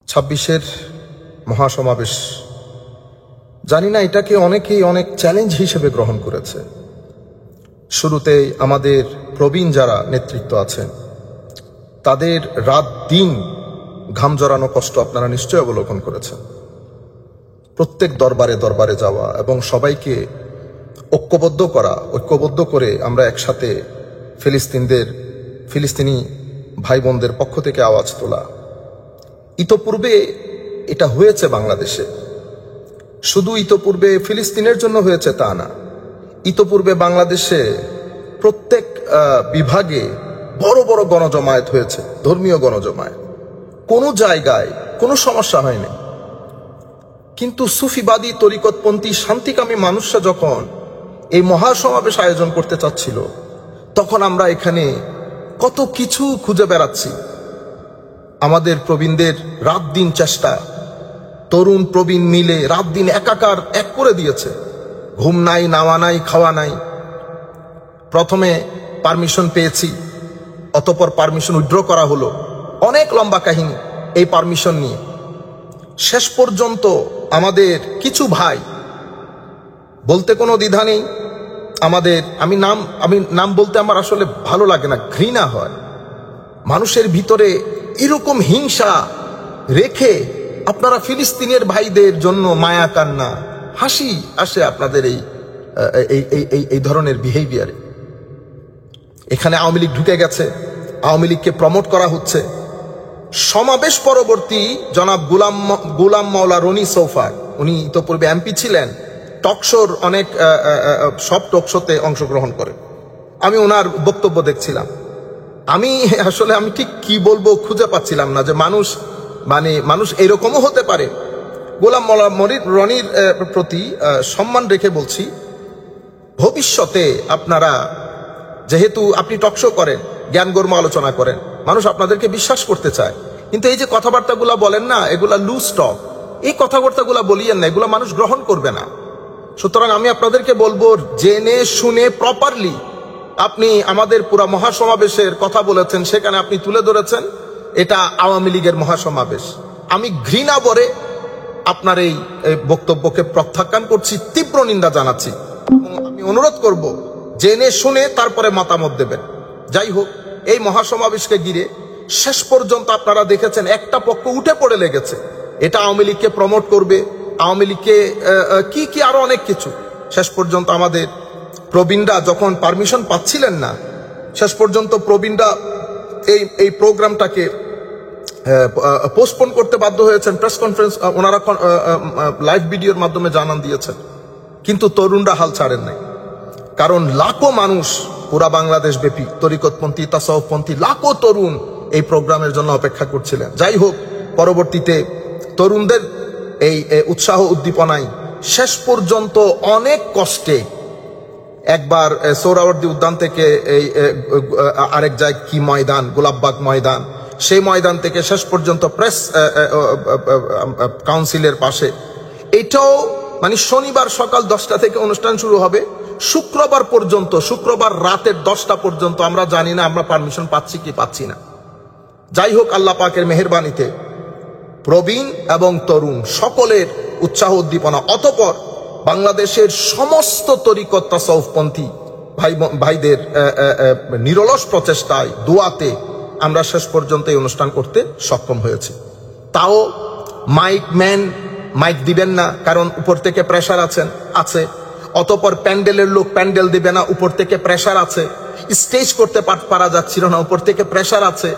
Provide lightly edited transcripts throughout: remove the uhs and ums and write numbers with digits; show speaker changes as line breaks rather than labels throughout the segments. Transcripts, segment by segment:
26-এর মহাসমাবেশ, জানি না এটাকে অনেকেই অনেক চ্যালেঞ্জ হিসেবে গ্রহণ করেছে। শুরুতেই আমাদের প্রবীণ যারা নেতৃত্ব আছেন তাদের রাত দিন ঘাম জড়ানো কষ্ট আপনারা নিশ্চয়ই অবলোকন করেছেন। প্রত্যেক দরবারে দরবারে যাওয়া এবং সবাইকে ঐক্যবদ্ধ করে আমরা একসাথে ফিলিস্তিনি ভাই বোনদের পক্ষ থেকে আওয়াজ তোলা। ইতোপূর্বে এটা হয়েছে বাংলাদেশে, শুধু ইতোপূর্বে ফিলিস্তিনের জন্য হয়েছে তা না, ইতোপূর্বে বাংলাদেশে প্রত্যেক বিভাগে বড় বড় গণজমায়েত হয়েছে, ধর্মীয় গণজমায়েত, কোনো জায়গায় কোনো সমস্যা হয়নি। কিন্তু সুফিবাদী তরিকতপন্থী শান্তিকামী মানুষরা যখন এই মহাসমাবেশ আয়োজন করতে চাচ্ছিল তখন আমরা এখানে কত কিছু খুঁজে বেড়াচ্ছি। আমাদের প্রবীণদের রাত দিন চেষ্টা, তরুণ প্রবীণ মিলে রাত দিন একাকার এক করে দিয়েছে। ঘুম নাই, নাওয়া নাই, খাওয়া নাই। প্রথমে পারমিশন পেয়েছি, অতঃপর পারমিশন উইথড্র করা হলো, অনেক লম্বা কাহিনী এই পারমিশন নিয়ে। শেষ পর্যন্ত আমাদের কিছু ভাই, বলতে কোনো দ্বিধা নেই, আমি নাম বলতে আমার আসলে ভালো লাগে না, ঘৃণা হয়। মানুষের ভিতরে এরকম হিংসা রেখে আপনারা ফিলিস্তিনের ভাইদের জন্য মায়া কান্না, হাসি আসে আপনাদের এই ধরনের বিহেভিয়ারে। এখানে আওয়ামী লীগ ঢুকে গেছে, আওয়ামী লীগকে প্রমোট করা হচ্ছে। সমাবেশ পরবর্তী জনাব গুলাম মাওলা রনি সৌফার, উনি তো পূর্বে এমপি ছিলেন, টকশোর অনেক সব টকশোতে অংশগ্রহণ করে। আমি ওনার বক্তব্য দেখছিলাম, আমি ঠিক কি বলবো খুঁজে পাচ্ছিলাম না, যে মানুষ এরকমও হতে পারে। গোলাম মাওলা রনির প্রতি সম্মান রেখে বলছি, ভবিষ্যতে আপনারা, যেহেতু আপনি টকশো করেন, জ্ঞানগর্ম আলোচনা করেন, মানুষ আপনাদেরকে বিশ্বাস করতে চায়, কিন্তু এই যে কথাবার্তাগুলা বলেন না, এগুলা লুজ টক, এই কথাবার্তাগুলা বলিয়েন না, এগুলা মানুষ গ্রহণ করবে না। সুতরাং আমি আপনাদেরকে বলবো, জেনে শুনে প্রপারলি আপনি আমাদের পুরা মহাসমাবেশের কথা বলেছেন, সেখানে আপনি তুলে ধরেছেন এটা আওয়ামী লীগের মহাসমাবেশ। আমি ঘৃণা ভরে আপনার এই বক্তব্যকে প্রত্যাখ্যান করছি, তীব্র নিন্দা জানাচ্ছি। আমি অনুরোধ করব, জেনে শুনে তারপরে মতামত দেবেন। যাই হোক, এই মহাসমাবেশকে ঘিরে শেষ পর্যন্ত আপনারা দেখেছেন একটা পক্ষ উঠে পড়ে লেগেছে, এটা আওয়ামী লীগকে প্রমোট করবে, আওয়ামী লীগকে কি আরো অনেক কিছু। শেষ পর্যন্ত আমাদের প্রবীণরা যখন পারমিশন পাচ্ছিলেন না, শেষ পর্যন্ত প্রবীণরা এই প্রোগ্রামটাকে পোস্টপোন করতে বাধ্য হয়েছেন। প্রেস কনফারেন্স ওনারা লাইভ ভিডিওর মাধ্যমে জানান দিয়েছেন, কিন্তু তরুণরা হাল ছাড়েন নাই। কারণ লাখো মানুষ পুরা বাংলাদেশ ব্যাপী, তরিকতপন্থী, তাসাউফপন্থী লাখো তরুণ এই প্রোগ্রামের জন্য অপেক্ষা করছিলেন। যাই হোক, পরবর্তীতে তরুণদের এই উৎসাহ উদ্দীপনায় শেষ পর্যন্ত অনেক কষ্টে একবার সোহরাওয়ার্দী উদ্যান থেকে আরেক জায়গায় কি ময়দান, গোলাপবাগ ময়দান, সেই ময়দান থেকে শেষ পর্যন্ত প্রেস কাউন্সিলের পাশে, এটাও শনিবার সকাল 10টা থেকে অনুষ্ঠান শুরু হবে, শুক্রবার রাতের 10টা পর্যন্ত আমরা জানি না আমরা পারমিশন পাচ্ছি কি পাচ্ছি না। যাই হোক, আল্লাহ পাকের মেহেরবানিতে প্রবীণ এবং তরুণ সকলের উৎসাহ উদ্দীপনা, অতঃপর বাংলাদেশের সমস্ত তরিকত তাসাউফপন্থী ভাইদের নিরলস প্রচেষ্টায়, দোয়াতে আমরা শেষ পর্যন্ত এই অনুষ্ঠান করতে সক্ষম হয়েছি। তাও মাইক দিবেন না, কারণ উপর থেকে প্রেশার আছে। অতঃপর প্যান্ডেলের লোক প্যান্ডেল দিবে না, উপর থেকে প্রেশার আছে। স্টেজ করতে পারা যাচ্ছিল না, উপর থেকে প্রেশার আছে।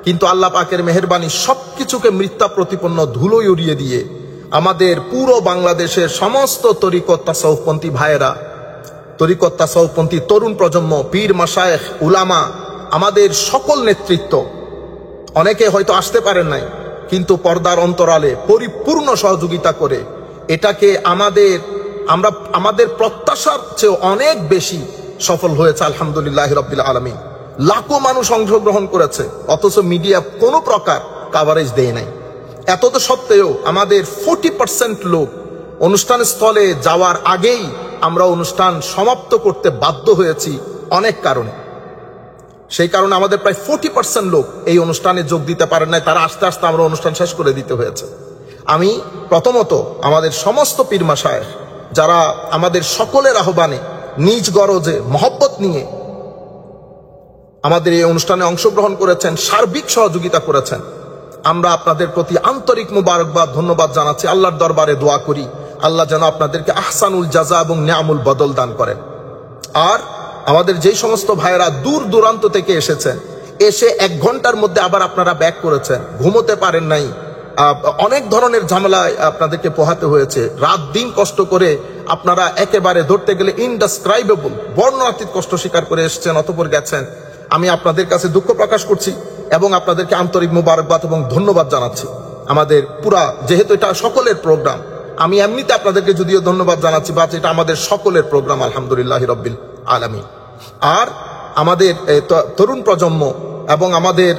কিন্তু আল্লাহ পাকের মেহেরবানি সবকিছুকে মিথ্যা প্রতিপন্ন ধুলোয় উড়িয়ে দিয়ে আমাদের পুরো বাংলাদেশের সমস্ত তরিকত তাসাউফপন্থী ভাইয়েরা, তরিকত তাসাউফপন্থী তরুণ প্রজন্ম, পীর মাশায়েখ, উলামা, আমাদের সকল নেতৃত্ব, অনেকে হয়তো আসতে পারেন নাই, কিন্তু পর্দার অন্তরালে পরিপূর্ণ সহযোগিতা করে এটাকে আমাদের প্রত্যাশার চেয়ে অনেক বেশি সফল হয়েছে। আলহামদুলিল্লাহ রাব্বিল আলামিন। লাখো মানুষ অংশগ্রহণ করেছে, অথচ মিডিয়া কোনো প্রকার কাভারেজ দেয় নাই। এত তো সত্ত্বেও আমাদের 40% লোক অনুষ্ঠান স্থলে যাওয়ার আগেই আমরা অনুষ্ঠান সমাপ্ত করতে বাধ্য হয়েছি অনেক কারণে। সেই কারণে আমাদের প্রায় 40% লোক এই অনুষ্ঠানে যোগ দিতে পারেন নাই। তারা আস্তে আস্তে আমরা অনুষ্ঠান শেষ করে দিতে হয়েছে। আমি প্রথমত আমাদের সমস্ত পীর মাশায়েখ যারা আমাদের সকলের আহ্বানে নিজ গরজে মহব্বত নিয়ে আমাদের এই অনুষ্ঠানে অংশগ্রহণ করেছেন, সার্বিক সহযোগিতা করেছেন, আমরা আপনাদের প্রতি আন্তরিক মুবারকবাদ ধন্যবাদ জানাচ্ছি। আল্লাহর দরবারে দোয়া করি আল্লাহ যেন আপনাদেরকে আহসানুল জাযা এবং নিয়ামুল বদল দান করেন। আর আমাদের যেই সমস্ত ভাইয়েরা দূর দূরান্ত থেকে এসেছেন, এসে 1 ঘন্টার মধ্যে আবার আপনারা ব্যাক করেছেন, ঘুমোতে পারেন নাই, অনেক ধরনের ঝামেলায় আপনাদেরকে পোহাতে হয়েছে, রাত দিন কষ্ট করে আপনারা একেবারে ধরতে গেলে ইনডেসক্রাইবেবল বর্ণনাতীত কষ্ট স্বীকার করে এসেছেন, অতঃপর গেছেন। আমি আপনাদের কাছে দুঃখ প্রকাশ করছি এবং আপনাদেরকে আন্তরিক মুবারকবাদ এবং ধন্যবাদ জানাচ্ছি। আমাদের পুরা, যেহেতু এটা সকলের প্রোগ্রাম, আমি এমনিতে আপনাদেরকে যদিও ধন্যবাদ জানাচ্ছি, বাট এটা আমাদের সকলের প্রোগ্রাম, আলহামদুলিল্লাহি রাব্বিল আলামিন। আর আমাদের তরুণ প্রজন্ম এবং আমাদের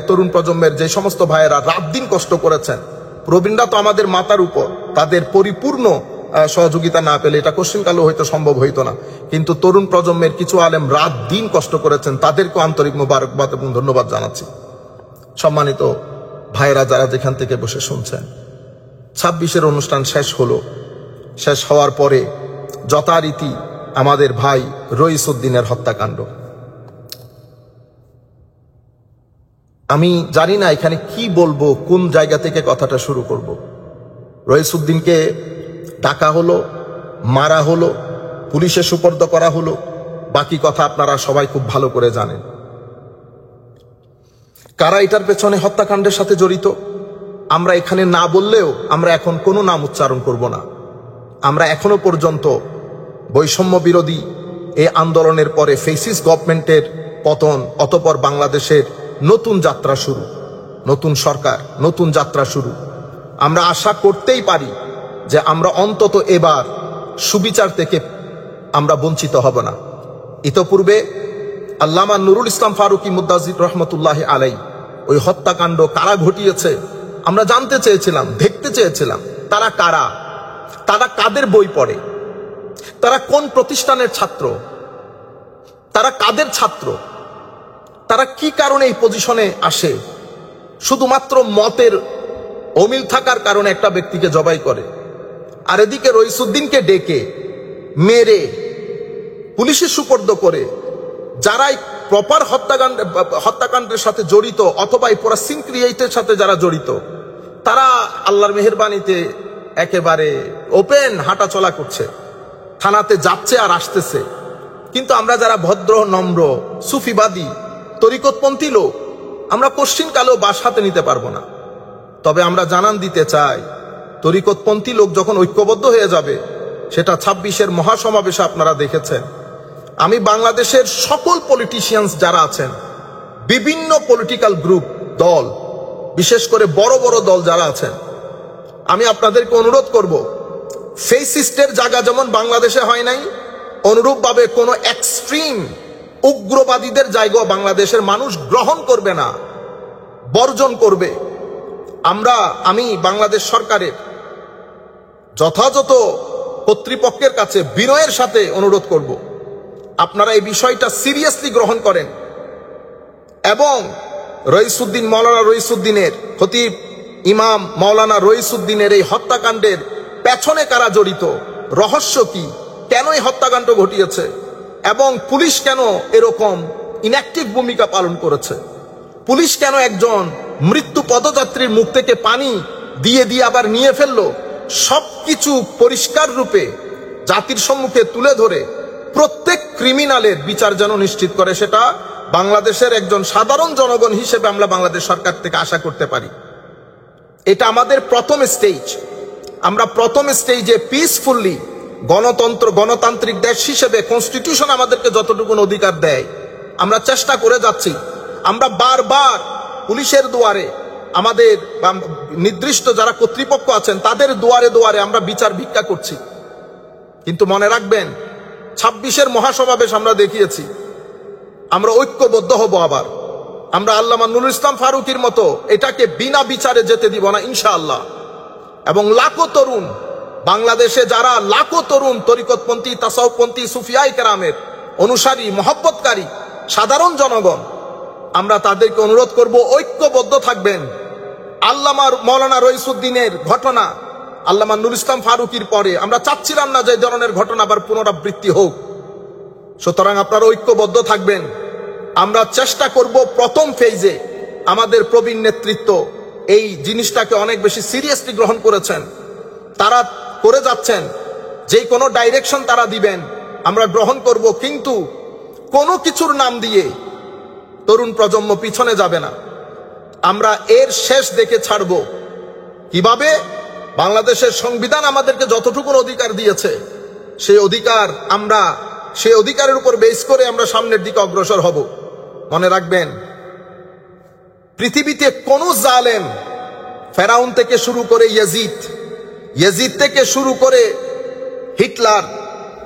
তরুণ প্রজন্মের যে সমস্ত ভাইয়েরা রাত দিন কষ্ট করেছেন, প্রবীণরা তো আমাদের মাথার উপর, তাদের পরিপূর্ণ সহযোগিতা না পেলে এটা কোশ্চিনকালেও হয়তো সম্ভব হইতো না। কিন্তু তরুণ প্রজন্মের কিছু আলেম রাত দিন কষ্ট করেছেন, তাদেরকেও আন্তরিক মুবারকবাদ এবং ধন্যবাদ জানাচ্ছি। সম্মানিত ভাইয়েরা যারা যেখান থেকে বসে শুনছেন, 26-এর অনুষ্ঠান শেষ হলো। শেষ হওয়ার পরে যথারীতি আমাদের ভাই রইসউদ্দিনের হত্যাকাণ্ড, আমি জানি না এখানে কি বলবো, কোন জায়গা থেকে কথাটা শুরু করব। রইসউদ্দিনকে ডাকা হলো, মারা হলো, পুলিশে সুপর্দ করা হলো, বাকি কথা আপনারা সবাই খুব ভালো করে জানেন। কারা এটার পেছনে হত্যাকাণ্ডের সাথে জড়িত আমরা এখানে না বললেও আমরা এখন কোনো নাম উচ্চারণ করব না। আমরা এখনো পর্যন্ত বৈষম্য বিরোধী এই আন্দোলনের পরে ফেসিস গভর্নমেন্টের পতন, অতঃপর বাংলাদেশের নতুন যাত্রা শুরু, নতুন সরকার, নতুন যাত্রা শুরু। আমরা আশা করতেই পারি যে আমরা অন্তত এবার সুবিচার থেকে আমরা বঞ্চিত হব না। ইতোপূর্বে আল্লামা নুরুল ইসলাম ফারুকী মুদ্দাজির রহমতুল্লাহ আলাই ওই হত্যাকাণ্ড কারা ঘটিয়েছে আমরা জানতে চেয়েছিলাম, দেখতে চেয়েছিলাম। তারা কারা, তারা কাদের বই পড়ে, তারা কোন প্রতিষ্ঠানের ছাত্র, তারা কাদের ছাত্র, তারা কি কারণে এই পজিশনে আসে। শুধুমাত্র মতের অমিল থাকার কারণে একটা ব্যক্তিকে জবাই করে, আর এদিকে রইসউদ্দিনকে ডেকে মেরে পুলিশের সুপর্দ করে যারাই প্রপার হত্যাকাণ্ডের সাথে জড়িত অথবা এই পুরা সিন ক্রিয়েটের সাথে যারা জড়িত, তারা আল্লাহর মেহেরবানিতে একেবারে ওপেন হাঁটা চলা করছে, থানাতে যাচ্ছে আর আসতেছে। কিন্তু আমরা যারা ভদ্র, নম্র, সুফিবাদী, তরিকতপন্থী লোক, আমরা কোশ্চিনকালেও বাস হাতে নিতে পারবো না। তবে আমরা জানান দিতে চাই, তরিকতপন্থী লোক যখন ঐক্যবদ্ধ হয়ে যাবে, সেটা 26-এর মহাসমাবেশে আপনারা দেখেছেন। আমি বাংলাদেশের সকল পলিটিশিয়ানস যারা আছেন, বিভিন্ন পলিটিক্যাল গ্রুপ, দল, বিশেষ করে বড় বড় দল যারা আছেন, আমি আপনাদেরকে অনুরোধ করব, ফেসিস্টের জায়গা যেমন বাংলাদেশে হয় নাই, অনুরূপভাবে কোনো এক্সট্রিম উগ্রবাদীদের জায়গাও বাংলাদেশের মানুষ গ্রহণ করবে না, বর্জন করবে। আমি বাংলাদেশ সরকারের যথাযথ কর্তৃপক্ষের কাছে বিনয়ের সাথে অনুরোধ করব, আপনারা এই বিষয়টা সিরিয়াসলি গ্রহণ করেন এবং রইসউদ্দিন, মাওলানা রইসউদ্দিনের, খতিব ইমাম মাওলানা রইসউদ্দিনের এই হত্যাকাণ্ডের পেছনে কারা জড়িত, রহস্য কি, কেন এই হত্যাকাণ্ড ঘটিয়েছে এবং পুলিশ কেন এরকম ইনঅ্যাক্টিভ ভূমিকা পালন করেছে, পুলিশ কেন একজন মৃত্যু পদযাত্রীর মুখ থেকে পানি দিয়ে আবার নিয়ে ফেললো, সবকিছু পরিষ্কার রূপে জাতির সম্মুখে তুলে ধরে প্রত্যেক ক্রিমিনালের বিচার যেন নিশ্চিত করে, সেটা বাংলাদেশের একজন সাধারণ জনগণ হিসেবে আমরা বাংলাদেশ সরকার থেকে আশা করতে পারি। এটা আমাদের প্রথম স্টেজ। আমরা প্রথম স্টেজে পিসফুলি গণতান্ত্রিক দেশ হিসেবে কনস্টিটিউশন আমাদেরকে যতটুকু অধিকার দেয় আমরা চেষ্টা করে যাচ্ছি। আমরা বারবার পুলিশের দুয়ারে, আমাদের নির্দিষ্ট যারা কর্তৃপক্ষ আছেন তাদের দুয়ারে দুয়ারে আমরা বিচার ভিক্ষা করছি। কিন্তু মনে রাখবেন, 26-এর মহাসমাবেশ আমরা দেখিয়েছি, আমরা ঐক্যবদ্ধ হব। আবার আমরা আল্লামা নুরুল ইসলাম ফারুকীর মতো এটাকে বিনা বিচারে যেতে দিব না ইনশাআল্লাহ। এবং লাখো তরুণ, বাংলাদেশে যারা লাখো তরুণ তরিকতপন্থী, তাসাউফপন্থী, সুফিয়ায়ে কেরামের অনুসারী, মহব্বতকারী সাধারণ জনগণ, আমরা তাদেরকে অনুরোধ করব ঐক্যবদ্ধ থাকবেন। আল্লামা মৌলানা রইসুদ্দিনের ঘটনা, আল্লামা নুরুল ইসলাম ফারুকীর পরে আমরা চাচ্ছিলাম না যে এই ধরনের ঘটনা আবার পুনরাবৃত্তি হোক। সুতরাং আপনারা ঐক্যবদ্ধ থাকবেন। আমরা চেষ্টা করব প্রথম ফেজে আমাদের প্রবীণ নেতৃত্ব এই জিনিসটাকে অনেক বেশি সিরিয়াসলি গ্রহণ করেছেন, তারা করে যাচ্ছেন। যে কোনো ডাইরেকশন তারা দিবেন আমরা গ্রহণ করব, কিন্তু কোনো কিছুর নাম দিয়ে তরুণ প্রজন্ম পিছনে যাবে না। আমরা এর শেষ দেখে ছাড়ব। কিভাবে? বাংলাদেশের সংবিধান আমাদেরকে যতটুকু অধিকার দিয়েছে সেই অধিকারের উপর বেস করে আমরা সামনের দিকে অগ্রসর হব। মনে রাখবেন, পৃথিবীতে কোন জালেম, ফেরাউন থেকে শুরু করে ইয়াজিদ থেকে শুরু করে হিটলার,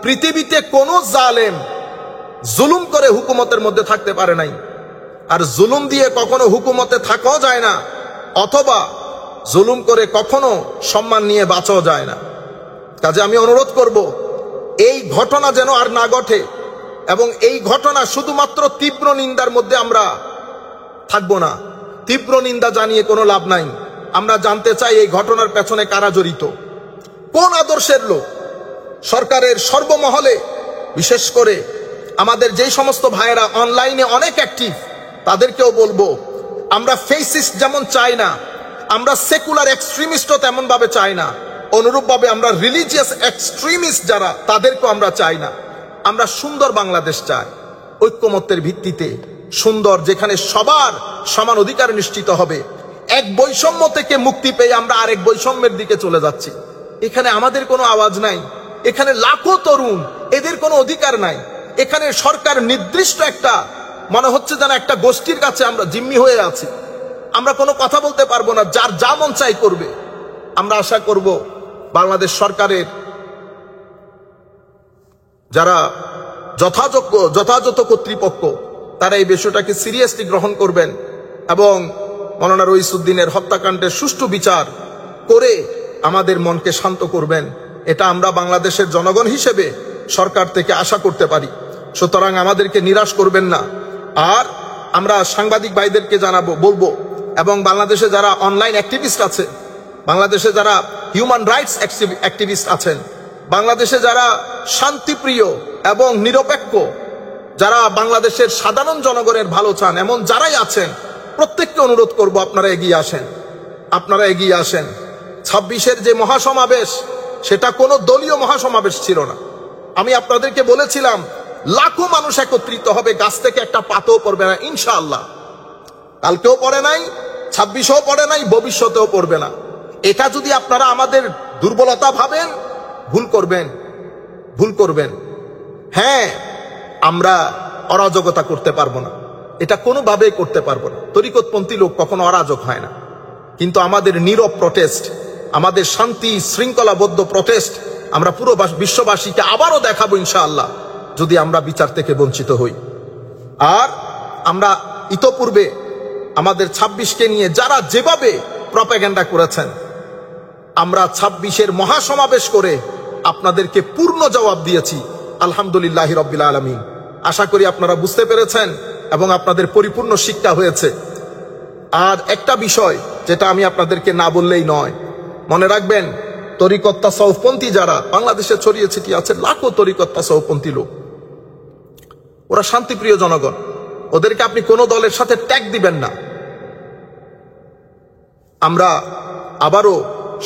পৃথিবীতে কোন জালেম জুলুম করে হুকুমতের মধ্যে থাকতে পারে নাই। আর জুলুম দিয়ে কখনো হুকুমতে থাকাও যায় না, অথবা জুলুম করে কখনো সম্মান নিয়ে বাঁচাও যায় না। কাজে আমি অনুরোধ করব এই ঘটনা যেন আর না ঘটে, এবং এই ঘটনা শুধুমাত্র তীব্র নিন্দার মধ্যে আমরা থাকবো না। তীব্র নিন্দা জানিয়ে কোনো লাভ নাই। আমরা জানতে চাই এই ঘটনার পেছনে কারা জড়িত, কোন আদর্শের লোক। সরকারের সর্বমহলে, বিশেষ করে আমাদের যেই সমস্ত ভাইয়েরা অনলাইনে অনেক অ্যাক্টিভ, তাদেরকেও বলবো আমরা ফেসিস্ট যেমন চাই না, আমরা সেকুলার এক্সট্রিমিস্টও তেমন ভাবে চাই না। অনুরূপভাবে আমরা রিলিজিয়াস এক্সট্রিমিস্ট যারা, তাদেরকেও আমরা চাই না। আমরা সুন্দর বাংলাদেশ চাই, ঐক্যমত্যের ভিত্তিতে সুন্দর, যেখানে সবার সমান অধিকার নিশ্চিত হবে। এক বৈষম্য থেকে মুক্তি পেয়ে আমরা আরেক বৈষম্যের দিকে চলে যাচ্ছি। এখানে আমাদের কোনো আওয়াজ নাই, এখানে লাখো তরুণ, এদের কোনো অধিকার নাই। এখানে সরকার নির্দিষ্ট একটা, মনে হচ্ছে যেন একটা গোষ্ঠীর কাছে আমরা জিম্মি হয়ে আছি। আমরা কোনো কথা বলতে পারবো না, যার যা মন চাই করবে। আমরা আশা করব বাংলাদেশ সরকারের যারা যথাযথ কর্তৃপক্ষ, তারা এই বিষয়টাকে সিরিয়াসলি গ্রহণ করবেন এবং মৌলানা রইসুদ্দিনের হত্যাকাণ্ডের সুষ্ঠু বিচার করে আমাদের মনকে শান্ত করবেন। এটা আমরা বাংলাদেশের জনগণ হিসেবে সরকার থেকে আশা করতে পারি। সুতরাং আমাদেরকে নিরাশ করবেন না। আর আমরা সাংবাদিক ভাইদেরকে বলবো, এবং বাংলাদেশে যারা অনলাইন অ্যাক্টিভিস্ট আছে, বাংলাদেশে যারা হিউম্যান রাইটস অ্যাক্টিভিস্ট আছেন, বাংলাদেশে যারা শান্তিপ্রিয় এবং নিরপেক্ষ, যারা বাংলাদেশের সাধারণ জনগণের ভালো চান, এমন যারাই আছেন, প্রত্যেককে অনুরোধ করব আপনারা এগিয়ে আসেন। আপনারা এগিয়ে আসেন। 26-এর যে মহাসমাবেশ, সেটা কোনো দলীয় মহাসমাবেশ ছিল না। আমি আপনাদেরকে বলেছিলাম লাখো মানুষ একত্রিত হবে, গাছ থেকে একটা পাতাও পড়বে না ইনশাআল্লাহ। কালকেও পড়ে নাই, 26-ও পড়ে নাই, ভবিষ্যতেও পড়বে না। এটা যদি আপনারা আমাদের দুর্বলতা ভাবেন, ভুল করবেন। হ্যাঁ, আমরা অরাজকতা করতে পারবো না, এটা কোনোভাবেই করতে পারবো না। তরিকতপন্থী লোক কখনো অরাজক হয় না। কিন্তু আমাদের নীরব প্রটেস্ট, আমাদের শান্তি শৃঙ্খলাবদ্ধ প্রটেস্ট আমরা পুরো বিশ্ববাসীকে আবারও দেখাবো ইনশাআল্লাহ, যদি আমরা বিচার থেকে বঞ্চিত হই। আর আমরা ইতোপূর্বে আমাদের 26কে নিয়ে যারা যেভাবে প্রপাগান্ডা করেছেন, আমরা 26-এর মহাসমাবেশ করে আপনাদেরকে পূর্ণ জবাব দিয়েছি। আলহামদুলিল্লাহি রাব্বিল আলামিন। আশা করি আপনারা বুঝতে পেরেছেন এবং আপনাদের পরিপূর্ণ শিক্ষা হয়েছে। আর একটা বিষয় যেটা আমি আপনাদেরকে না বললেই নয়, মনে রাখবেন, তরিকত তাসাউফপন্থী যারা বাংলাদেশে ছড়িয়ে ছিটিয়ে আছে, লাখো তরিকত তাসাউফপন্থী লোক, ওরা শান্তিপ্রিয় জনগণ। ওদেরকে আপনি কোনো দলের সাথে ট্যাগ দিবেন না। আমরা আবারও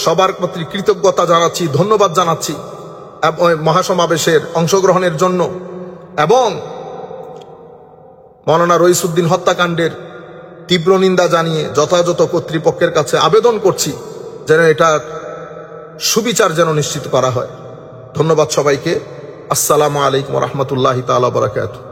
সবার প্রতি কৃতজ্ঞতা জানাচ্ছি, ধন্যবাদ জানাচ্ছি মহাসমাবেশের অংশগ্রহণের জন্য, এবং মৌলানা রইসুদ্দিন হত্যাকাণ্ডের তীব্র নিন্দা জানিয়ে যথাযথ কর্তৃপক্ষের কাছে আবেদন করছি যেন এটার সুবিচার যেন নিশ্চিত করা হয়। ধন্যবাদ সবাইকে। আসসালামু আলাইকুম ওয়া রাহমাতুল্লাহি তাআলা ওয়া বারাকাতুহু।